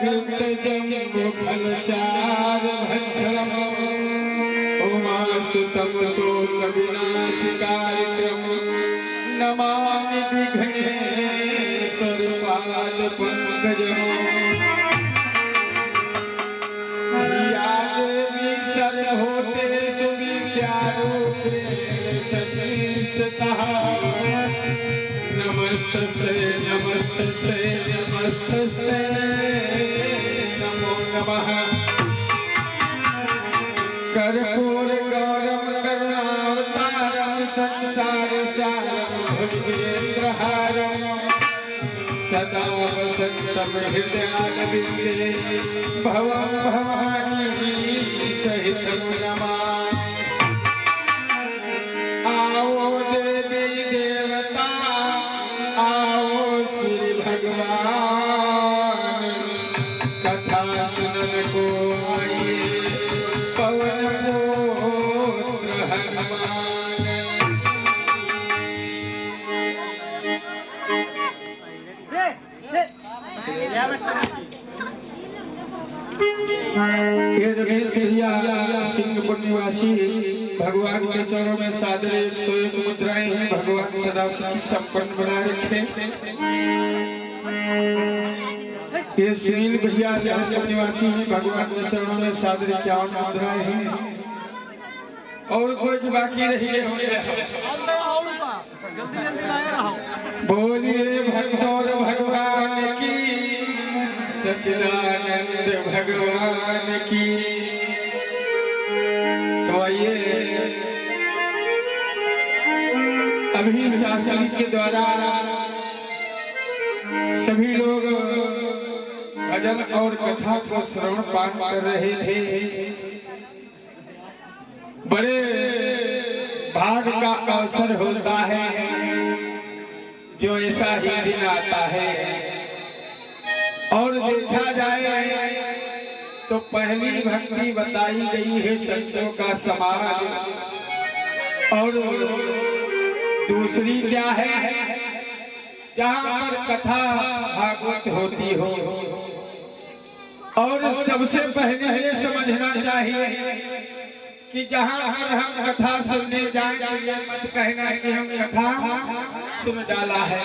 कृतजम्बुफलचार भक्षणम् उमासुतं शोकविनाशकार्यक्रमम् नमामि विघ्नेश्वरपादपङ्कजम्। या देवी सर्वभूतेषु विद्यारूपेण संस्थितः नमस्तस्यै नमस्तस्यै नमस्तस्यै नमो नमः। कर्पूरगौरं करुणावतारं संसारसारं भुजगेन्द्रहारं सदा वसन्तं हृदयारविन्दे भवं भवानी सहितं नमामि। आओ देवी देवता आओ श्री भगवान कथा सुनन को आइए पवन पुत्र हनुमान। ये सिंहपुर निवासी भगवान के चरणों में सादर 101 मुद्राएं हैं। भगवान सदा सुखी संपन्न बनाए रखे। ये सुनील भैया निवासी हैं। भगवान के चरणों में सादर 51 मुद्राएं हैं। और कोई बाकी रही है बोलिए भक्तों भगवान की सच्चिदानंद भगवान की। तो आइए अभी शासन के द्वारा सभी लोग भजन और कथा को श्रवण पाठ कर रहे थे। बड़े भाग का अवसर होता है जो ऐसा ही दिन आता है। और देखा जाए तो पहली भक्ति बताई गई है संतों का समाज और दूसरी क्या है जहाँ पर कथा भागवत होती हो। और सबसे पहले ये समझना चाहिए कि जहाँ पर हम कथा सुनने जाएंगे ये मत कहना कि हम कथा सुन डाला है।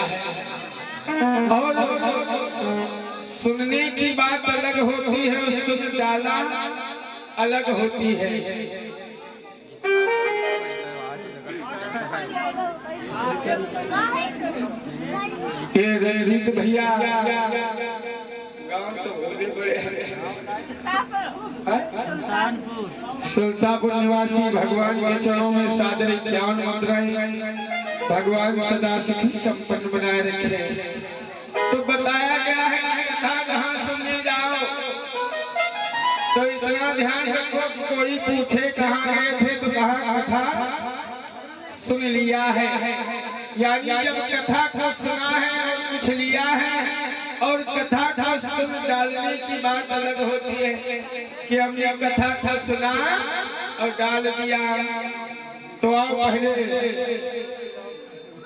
और सुनने की बात अलग होती है और सुन डाला अलग होती है। ये रंजीत भैया गाँव तो भोले बड़े सुल्तानपुर निवासी भगवान के चरणों में सादर 51 मुद्राएं भगवान सदा सुखी संपन्न बनाए रखे। तो बताया गया है कथा जहाँ सुनने जाओ तो इतना ध्यान रखो कोई पूछे कहाँ गए थे तो कहा कथा सुन लिया है। यानी जब कथा को सुना है और कुछ लिया है और कथा था सुन डालने की बात अलग होती है कि हमने कथा था सुना और डाल दिया। तो आप पहले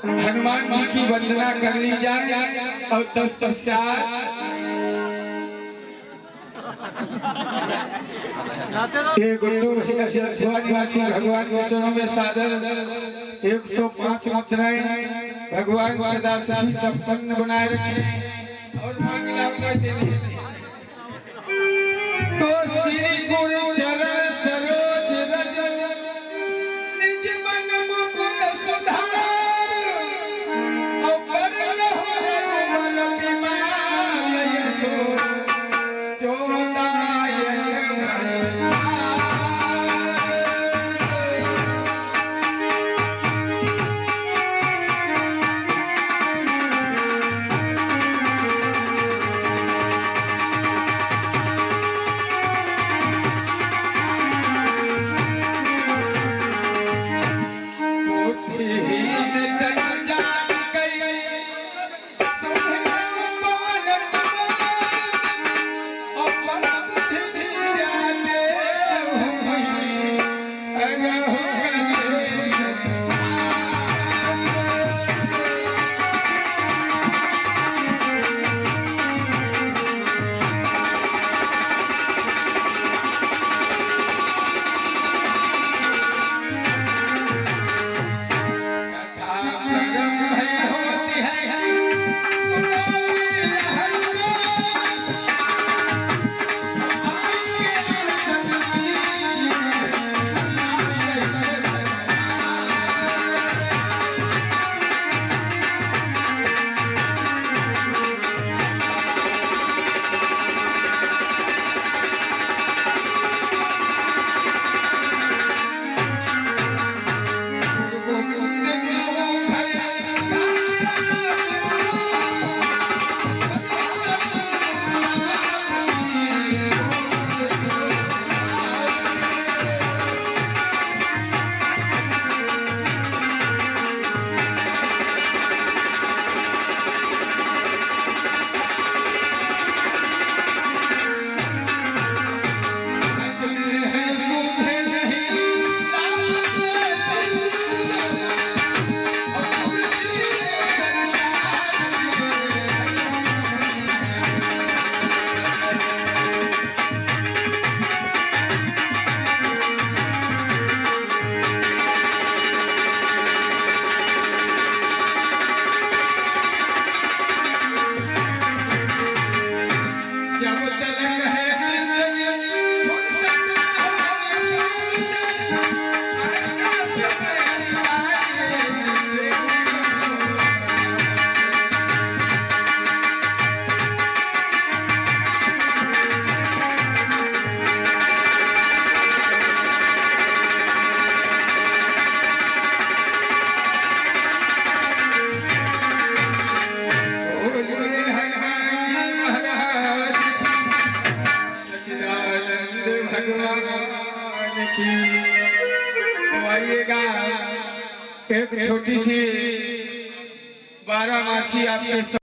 हनुमान जी की वंदना कर ली जाए और तत्पश्चात ये गुड्डू निवासी भगवान के चरणों में सादर 105 मुद्राएं भगवान सदा सुखी संपन्न बनाए रखे। और तो श्री गुरु चरण सरोज रज निज मन मुकुर सुधार और करुण हो रघुबर बिमार यशो जब तक है जिंदगी फुर्सत भगवान की। तो आइएगा एक छोटी सी बारामासी आपके